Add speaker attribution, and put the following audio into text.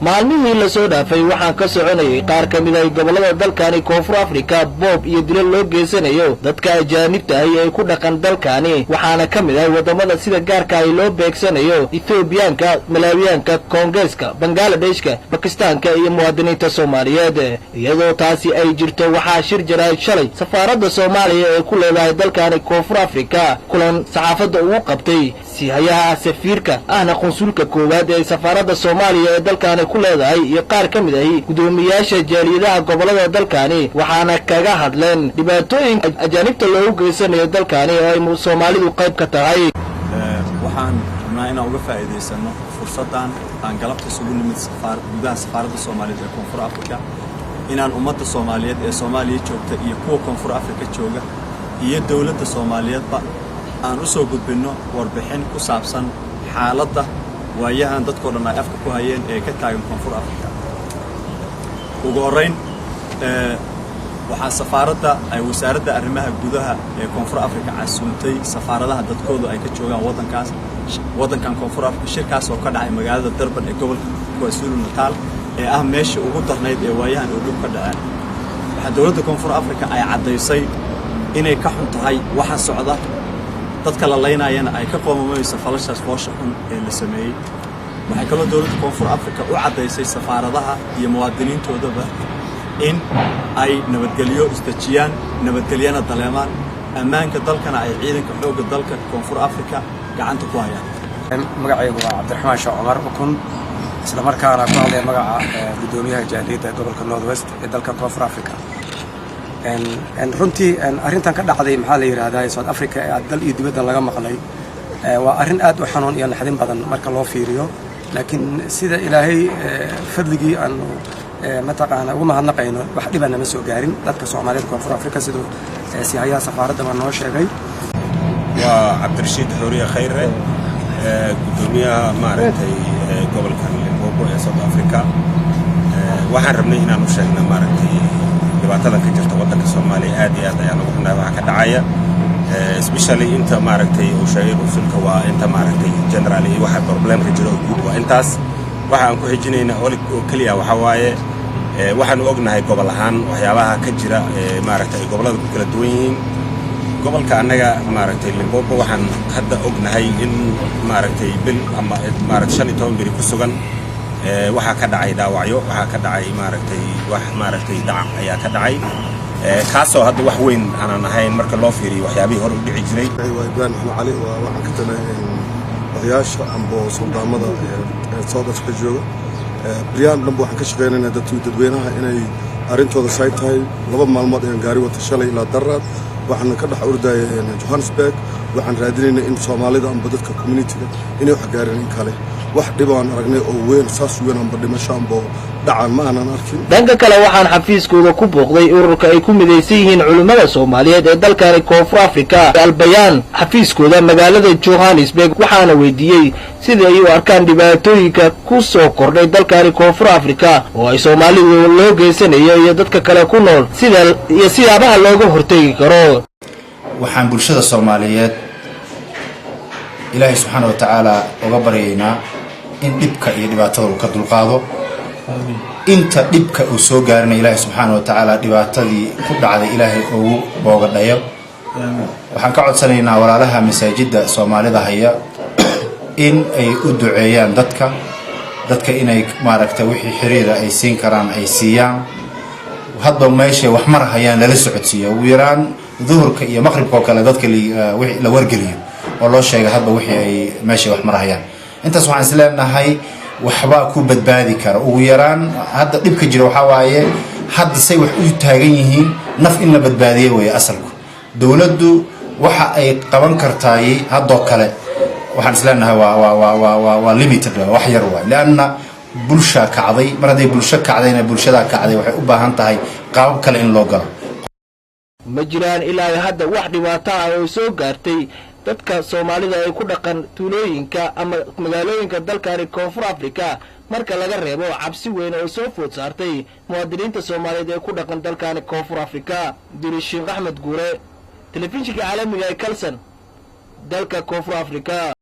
Speaker 1: maalmihii la soo dhaafay waxaan ka soconayay qaar ka mid ah gobolada dalkani Koonfur Afrika boob iyo dilal loo geysanayo dadka ajaanibta ah ee ku dhaqan dalkani waxaana ka mid ah wadamada sida gaarka ah loo beegsanayo Ethiopiaanka, Malawiyaanka, Kongeeska, Bangladeshka, Pakistaanka iyo muwaadiniinta Soomaaliyeed iyadoo taasi ay jirto waxaa shir jiray shalay safaaradda Soomaaliya ee ku leedahay dalkani Koonfur Afrika kulan saxaafadda ugu qabtay sihayaha safiirka ahna qonsulka koowaad ee safaaradda Soomaaliya ee dalkani ku leedahay iyo qaar ka mid ah gudoomiyaasha jaaliyadaha gobolada dalkani waxaana kaga hadleen dhibaatooyinka ajaanibta loo geysanayo dalkani oo ay Soomaalidu qayb ka tahay
Speaker 2: waxaan rabnaa inaan uga faa'iideysano fursadan aan galabta isugu nimid gudaha safaaradda Soomaaliya ee Koonfur Afrika inaan ummadda Soomaaliyeed ee Soomaaliya joogta iyo kuwa Koonfur Afrika jooga iyo dawladda Soomaaliyeedba aan u soo gudbino warbixin ku saabsan xaaladda waayahan dadkoo dhan ay afka ku hayeen ee ka taagan Koonfur Afrika ugu horeyn waxaa safaaradda ay wasaaradda arrimaha gudaha ee Koonfur Afrika casuuntay safaaradaha dadkoodu ay ka joogaan wadankan Koonfur Afrika shirkaas oo ka dhacay magaalada Durban ee gobolka KwaZulu-Natal ee ah meesha ugu darnayd ee waayahan oo dhib ka dhacay waxa dawladda Koonfur Afrika ay cadeysay inay ka xun tahay waxa socda dadka la leynayana ay ka qoomamayso falashaas foosha xun ee la sameeyay waxay kaloo dawladda Koonfur Afrika u cadeysay safaaradaha iyo muwaadiniintoodaba in ay nabadgelyo isdajiyaan nabadgelyana daleemaan ammaanka dalkana ay ciidanka xoogga dalka Koonfur Afrika gacanta ku hayaan
Speaker 3: magacaygu waa Cabdiraxmaan Sheekh Cumar ukun isla markaana ku hadlay magaca gudoomiyaha jaaliyadda gobolka North West ee dalka Koonfur Afrika runtii arrintan ka dhacday maxaa la yiraahdaa South Africa ee dal iyo dibadda laga maqlay waa arrin aad u xanuun iyo naxdin badan marka loo fiiriyo laakiin sida Ilaahay fadligii aan mataqaana ugu mahadnaqayno wax dhibana ma soo gaarin dadka Soomaaliyeed Koonfur Afrika sidoo sihayaha safaaradda ma noo sheegay
Speaker 4: waa Cabdirashiid Xuriye Khayre gudoomiyaha maaragtay gobolka Limpopo ee South Africa waxaan rabnay inaan u sheegno maaragtay dhibaatada ka jirta wadanka Soomaaliya aad iyo aad ayaan ugu xunahay waxa ka dhacaya especially inta maaragtay uu sheegay usulka waa inta maaragtay generally waxa problem ka jiro guud waa intaas waxaan ku xijinayna oo kaliya waxa waaye waxaan u ognahay gobol ahaan waxyaabaha ka jira maaragtay gobolada ku kala duwan yihiin gobolka anaga maaragtay Limpopo waxaan hadda ognahay in maaragtay bil ama maaragtay 15 bari ku sugan waxa ka dhacay dhaawacyo waxa ka dhacay maaragtay wax maaragtay dhac ayaa ka dhacay kaasoo hadda wax weyn aan ahayn marka loo fiiriyo waxyaabihii hore u dhici jiray
Speaker 5: waa Ibrahim Ali waxaan ka tanay odayaasha ambo suldaamada South Africa jooga Brian dhanba waxaan ka shaqeynaynaa dadweynaha inay arintooda say tahay laba maalmood ayaan gaari wata shalay ilaa Daraad waxaan ka dhex ordayay Johannesburg waxaan raadinaynaa in Soomaalida amba dadka community-ga inay wax gaareen in kale wax dhibaan aragnay oo weyn saas weyn amba dhimasho amba dhacaan ma aanan arkin
Speaker 1: dhanka kale waxaan xafiiskooda ku booqday ururka ay ku midaysan yihiin culimada Soomaaliyeed ee dalkani Koonfur Afrika Albayaan xafiiskooda magaalada Johannesburg waxaana weydiiyay sida ay u arkaan dhibaatooyinka ku soo kordhay dalkani Koonfur Afrika oo ay Soomaalidu loo geysanayo iyo dadka kale ku nool sida iyo siyaabaha looga hortagi karo
Speaker 6: waxaan bulshada Soomaaliyeed Ilaahay subhanahu wa ta'ala uga baryaynaa in dhibka iyo dhibaatada uu ka dulqaado inta dhibka uu soo gaarinay Ilaahay subhanahu wa ta'ala dhibaatadii ku dhacday Ilaahay ugu boogadhayo waxaan ka codsanaynaa walaalaha masaajidda Soomaalida haya in ay u duceeyaan dadka inay maaragtay wixii xiriira ay siin karaan ay siiyaan hadba meesha wax mar hayaan la socodsiyo ugu yaraan duhurka iyo maqribka kale dadka wixii la wargeliyo oo loo sheegay hadba wixii ay meesha wax mar hayaan intaas waxaan isleenahay waxba ku badbaadi kara ugu yaraan hadda dhibka jira waxa waaye hadda say wax u taagan yihiin naf in la badbaadiyo way asalku dawladdu waxa ay qaban kartaay hadda kale waxaan isleenahay waa limited wax yar waa laana bulsha kacday mar haday bulsho kacdayna bulshada kacday waxay u baahan tahay qaab kale in loo galo
Speaker 1: ma jiraan ilaa hadda wax dhibaato ah oo soo gaartay dadka Soomaalida ay ku dhaqan tuulooyinka ama magaalooyinka dalkani Koonfur Afrika marka laga reebo cabsi weyn oo soo food saartay muwaadiniinta Soomaaliyeed ee ku dhaqan dalkani Koonfur Afrika Sheekh Axmed Guure telefishinka caalamiga ee Kalsan dalka Koonfur Afrika